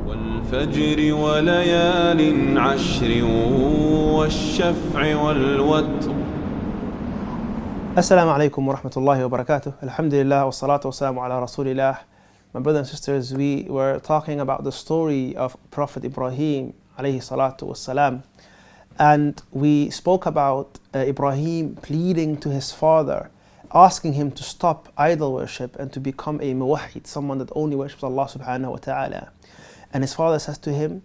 والفجر وليال عشر والشفع والوتر. Assalamu alaikum wa rahmatullahi wa barakatuh. Alhamdulillah wa salatu wa salamu ala rasulillah. My brothers and sisters, we were talking about the story of Prophet Ibrahim alayhi salatu wa salam. And we spoke about Ibrahim pleading to his father, asking him to stop idol worship and to become a muwahhid, someone that only worships Allah subhanahu wa ta'ala. And his father says to him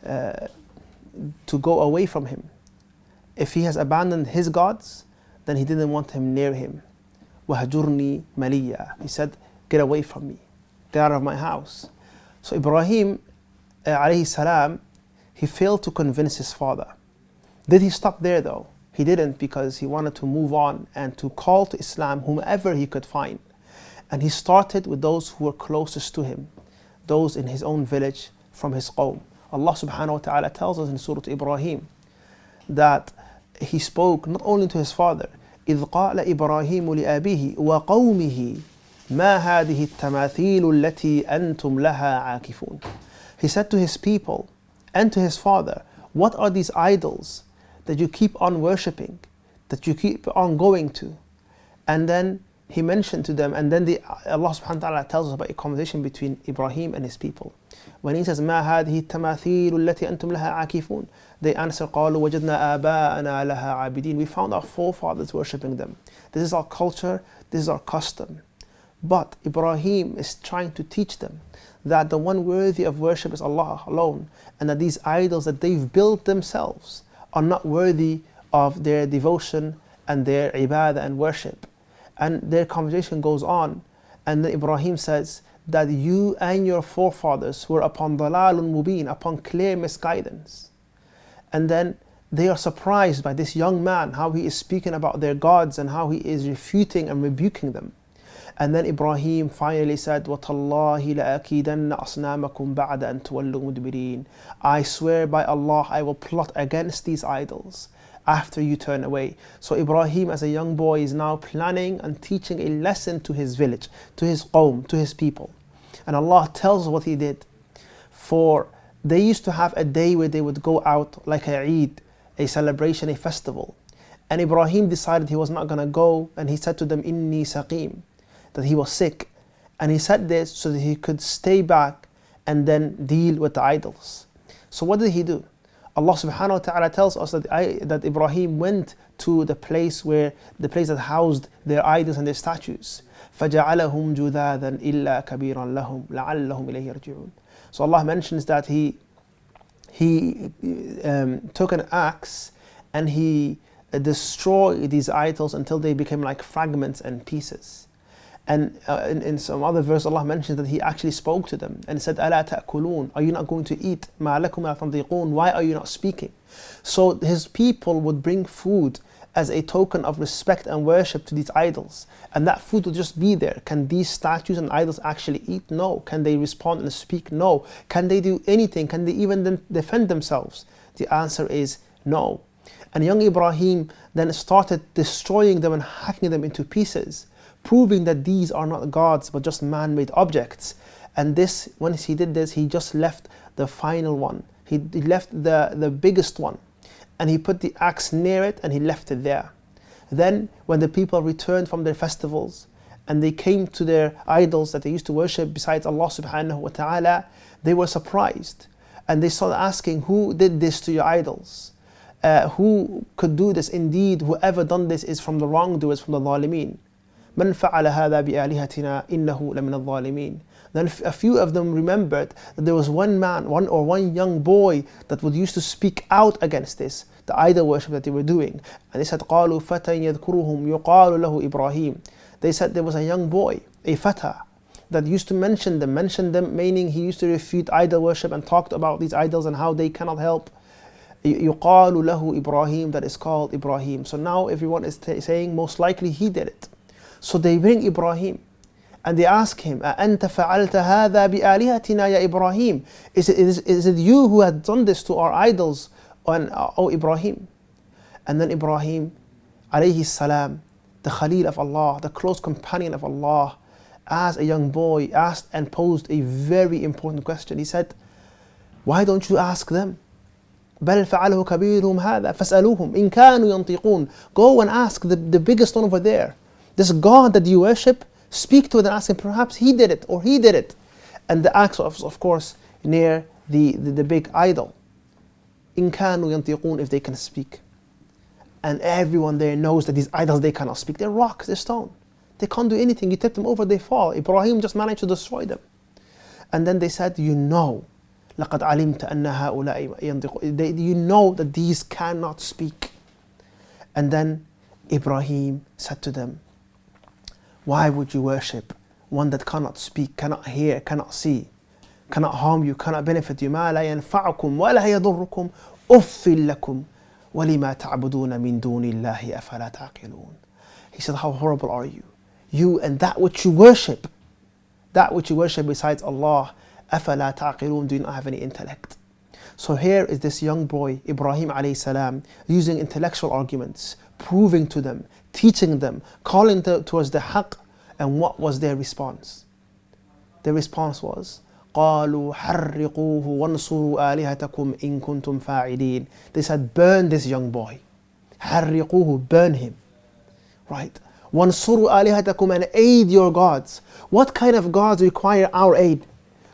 to go away from him. If he has abandoned his gods, then he didn't want him near him. وَهَجُرْنِي مَلِيًّا. He said, get away from me, get out of my house. So Ibrahim alayhi salam, he failed to convince his father. Did he stop there though? He didn't, because he wanted to move on and to call to Islam whomever he could find. And he started with those who were closest to him, those in his own village from his qawm. Allah subhanahu wa ta'ala tells us in Surah Ibrahim that he spoke not only to his father, إِذْ قَالَ إِبْرَاهِيمُ لِأَبِيهِ وَقَوْمِهِ مَا هَذِهِ التَّمَاثِيلُ الَّتِي أَنْتُمْ لَهَا عَاكِفُونَ. He said to his people and to his father, what are these idols that you keep on worshipping, that you keep on going to? And then he mentioned to them, and then Allah subhanahu wa ta'ala tells us about a conversation between Ibrahim and his people. When he says, مَا هَذِهِ التَّمَاثِيلُ الَّتِي أَنْتُمْ لَهَا عَاكِفُونَ, they answer, قَالُوا وَجَدْنَا آبَاءَنَا لَهَا عَابِدِينَ. We found our forefathers worshipping them. This is our culture, this is our custom. But Ibrahim is trying to teach them that the one worthy of worship is Allah alone, and that these idols that they've built themselves are not worthy of their devotion and their ibadah and worship. And their conversation goes on, and then Ibrahim says that you and your forefathers were upon dalalun mubin, upon clear misguidance. And then they are surprised by this young man, how he is speaking about their gods and how he is refuting and rebuking them. And then Ibrahim finally said, وَتَاللَّهِ لَأَكِيدَنَّ أَصْنَامَكُمْ بَعْدَ أَن تُوَلُّوا مُدْبِرِينَ. I swear by Allah, I will plot against these idols after you turn away. So Ibrahim as a young boy is now planning and teaching a lesson to his village, to his qawm, to his people. And Allah tells what he did. For they used to have a day where they would go out like a Eid, a celebration, a festival. And Ibrahim decided he was not going to go, and he said to them, Inni saqim, that he was sick. And he said this so that he could stay back and then deal with the idols. So what did he do? Allah subhanahu wa ta'ala tells us that Ibrahim went to the place that housed their idols and their statues. فَجَعَلَهُمْ جُذَاذًا إِلَّا كَبِيرًا لَهُمْ لَعَلَّهُمْ إِلَيْهِ يَرْجِعُونَ. So Allah mentions that he took an axe and he destroyed these idols until they became like fragments and pieces. And in some other verse, Allah mentions that he actually spoke to them and said, أَلَا تَأْكُلُونَ. Are you not going to eat? مَا لَكُمْ لَا تَنْطِقُونَ. Why are you not speaking? So his people would bring food as a token of respect and worship to these idols. And that food will just be there. Can these statues and idols actually eat? No. Can they respond and speak? No. Can they do anything? Can they even defend themselves? The answer is no. And young Ibrahim then started destroying them and hacking them into pieces, proving that these are not gods but just man-made objects. And this, once he did this, he just left the final one. He left the biggest one, and he put the axe near it and he left it there. Then when the people returned from their festivals and they came to their idols that they used to worship besides Allah subhanahu wa ta'ala, they were surprised. And they started asking, who did this to your idols? Who could do this? Indeed, whoever done this is from the wrongdoers, from the zalimeen. مَنْ فَعَلَ هَذَا بِآلِهَتِنَا إِنَّهُ لَمِنَ الظَّالِمِينَ. Then a few of them remembered that there was one young boy that would used to speak out against this, the idol worship that they were doing. And they said, قَالُوا فَتًى يَذْكُرُهُمْ يُقَالُ لَهُ إِبْرَاهِيمُ. They said there was a young boy, a fata, that used to mention them, meaning he used to refute idol worship and talked about these idols and how they cannot help. يُقَالُ لَهُ إِبْرَاهِيمُ, that is called Ibrahim. So now everyone is saying most likely he did it. So they bring Ibrahim and they ask him, أَأَنْتَ فَعَلْتَ هَذَا بِآلِهَتِنَا يَا إِبْرَاهِيمُ. Is it you who had done this to our idols, O Ibrahim? And then Ibrahim alayhi salam, the Khalil of Allah, the close companion of Allah, as a young boy, asked and posed a very important question. He said, Why don't you ask them? بل فعله كبيرهم هذا فاسألوهم إن كانوا ينطقون. Go and ask the biggest one over there. This God that you worship, speak to it and ask him, perhaps he did it or he did it. And the axe of course near the big idol. إن كانوا ينطقون, if they can speak. And everyone there knows that these idols, they cannot speak. They're rocks, they're stone. They can't do anything. You tip them over, they fall. Ibrahim just managed to destroy them. And then they said, you know, لقد علمت أن هؤلاء ينطقون. You know that these cannot speak. And then Ibrahim said to them, why would you worship one that cannot speak, cannot hear, cannot see, cannot harm you, cannot benefit you? ما لا ينفعكم ولا يضركم أف لكم ولما تعبدون من دون الله أفلا تعقلون. He said, how horrible are you? You and that which you worship besides Allah, أفلا تعقلون, do you not have any intellect? So here is this young boy, Ibrahim alayhi salam, using intellectual arguments, proving to them, teaching them, calling towards the haqq. And what was their response? Their response was, قالوا حرقوه وانصروا آلهتكم إن كنتم فاعلين. They said, burn this young boy. حرقوه, burn him. Right? وانصروا آلهتكم, and aid your gods. What kind of gods require our aid?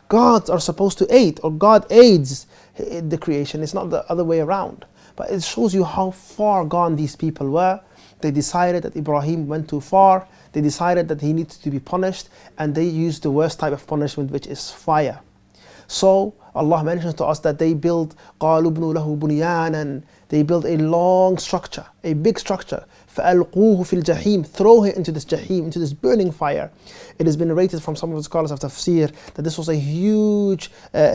Gods are supposed to aid, or God aids the creation. It's not the other way around. But it shows you how far gone these people were. They decided that Ibrahim went too far. They decided that he needs to be punished, and they used the worst type of punishment, which is fire. So Allah mentions to us that they built قَالُوا ابْنُوا لَهُ بُنْيَانًا. They built a long structure, a big structure. فَأَلْقُوهُ فِي الْجَحِيمِ. Throw him into this jahim, into this burning fire. It has been narrated from some of the scholars of tafsir that this was a huge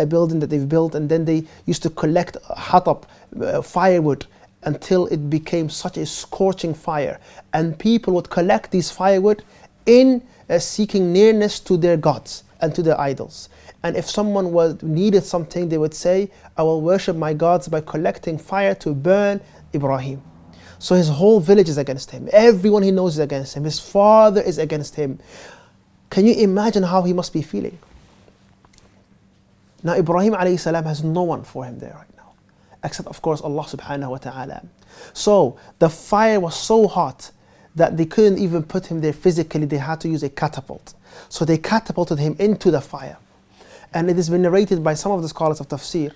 building that they've built, and then they used to collect hatab, firewood, until it became such a scorching fire. And people would collect these firewood in seeking nearness to their gods and to their idols. And if someone needed something, they would say, I will worship my gods by collecting fire to burn Ibrahim. So his whole village is against him. Everyone he knows is against him. His father is against him. Can you imagine how he must be feeling? Now Ibrahim alayhi salam has no one for him there right now, except of course Allah subhanahu wa ta'ala. So the fire was so hot that they couldn't even put him there physically. They had to use a catapult. So they catapulted him into the fire. And it has been narrated by some of the scholars of tafsir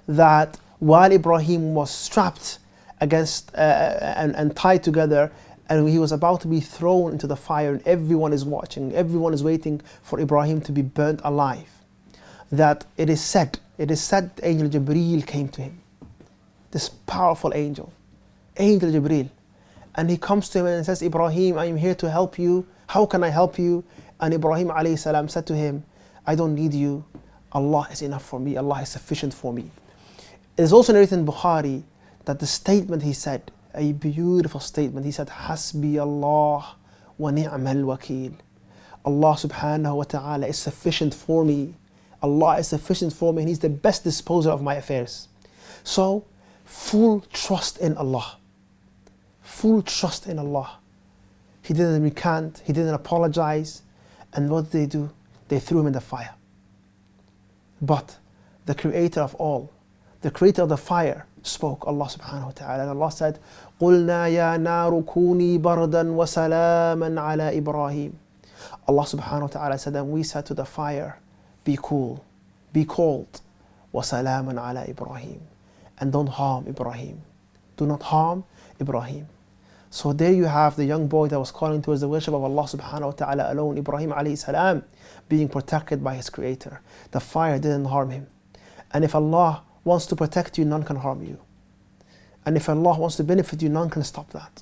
that while Ibrahim was strapped against and tied together, and he was about to be thrown into the fire, and everyone is watching, everyone is waiting for Ibrahim to be burnt alive, that it is said Angel Jibreel came to him, this powerful Angel Jibreel, and he comes to him and says, Ibrahim, I am here to help you. How can I help you? And Ibrahim alayhi salam said to him, I don't need you. Allah is enough for me. Allah is sufficient for me. It is also narrated in Bukhari that the statement he said, a beautiful statement, he said, Hasbi Allah wa ni'mal wakil. Allah subhanahu wa ta'ala is sufficient for me. Allah is sufficient for me, and He's the best disposer of my affairs. So, full trust in Allah. Full trust in Allah. He didn't recant, he didn't apologize. And what did they do? They threw him in the fire. But the creator of all, the creator of the fire, spoke, Allah subhanahu wa ta'ala. And Allah said, قُلْنَا يَا نَارُ كُونِي بَرْدًا وَسَلَامًا عَلَى إِبْرَاهِيمَ. Allah subhanahu wa ta'ala said, and we said to the fire, be cool, be cold, وَسَلَامًا عَلَى إِبْرَاهِيمَ. And don't harm Ibrahim. Do not harm Ibrahim. So there you have the young boy that was calling towards the worship of Allah subhanahu wa ta'ala alone, Ibrahim alayhi salam, being protected by his creator. The fire didn't harm him. And if Allah wants to protect you, none can harm you. And if Allah wants to benefit you, none can stop that.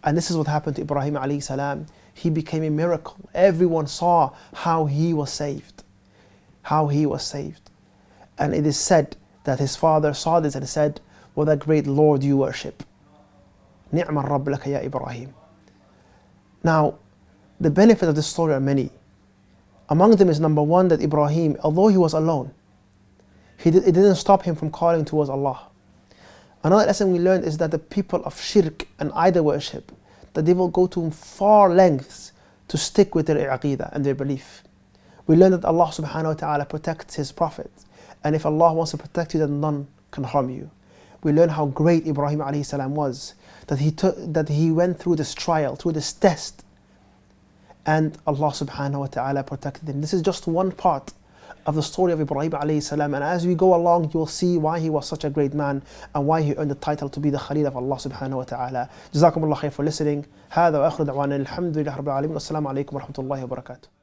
And this is what happened to Ibrahim alayhi salam. He became a miracle. Everyone saw how he was saved. How he was saved. And it is said that his father saw this and said, what a great Lord you worship. نِعْمَ الرَّبُّ لَكَ يَا إِبْرَاهِيمَ. Now, the benefit of this story are many. Among them is number one, that Ibrahim, although he was alone, it didn't stop him from calling towards Allah. Another lesson we learned is that the people of shirk and idol worship, that they will go to far lengths to stick with their aqidah and their belief. We learned that Allah subhanahu wa ta'ala protects His Prophet And if Allah wants to protect you, then none can harm you. We learn how great Ibrahim alayhi salam was, that he went through this trial, through this test, and Allah subhanahu wa ta'ala protected him. This is just one part of the story of Ibrahim alayhi salam, and as we go along, you'll see why he was such a great man and why he earned the title to be the Khalil of Allah subhanahu wa ta'ala. Jazakumullah khair for listening. هذا وآخر دعوانا الحمد لله رب العالمين والسلام عليكم ورحمة الله وبركاته.